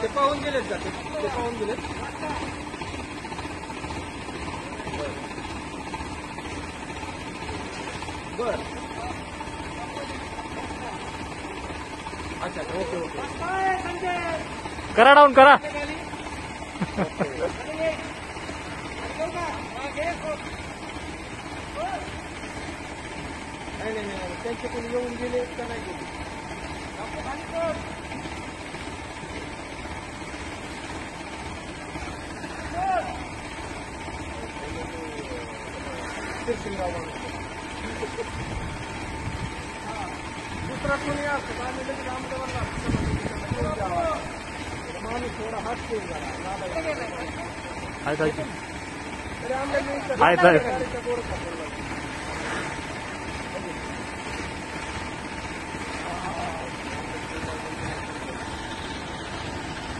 ते पाहून गेलेत का ते पाहून गेलेत. बर अच्छा ओके ओके करा डाऊन करा. नाही त्यांचे कोणी येऊन गेले का नाही गेले. दुसरा कोणी असतो आम्ही लगेच आमच्यावर माणूस थोडा हात ठेवून झाला तरी आमच्या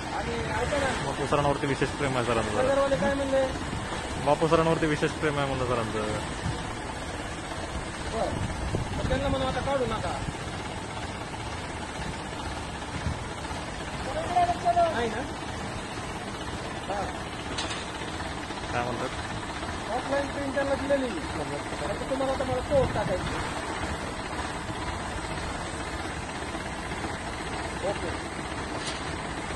बापू सरांवरती विशेष प्रेम आहे सरांचं. नगरवाले काय म्हणले. बापू सरांवरती विशेष प्रेम आहे म्हणलं सरांचं. त्यांना म्हणून आता काढू नका. नाही ना काय म्हणतात. ऑफलाईन प्रिंट त्यांना दिलेली तुम्हाला तर मला पोस्ट टाकायची. ओके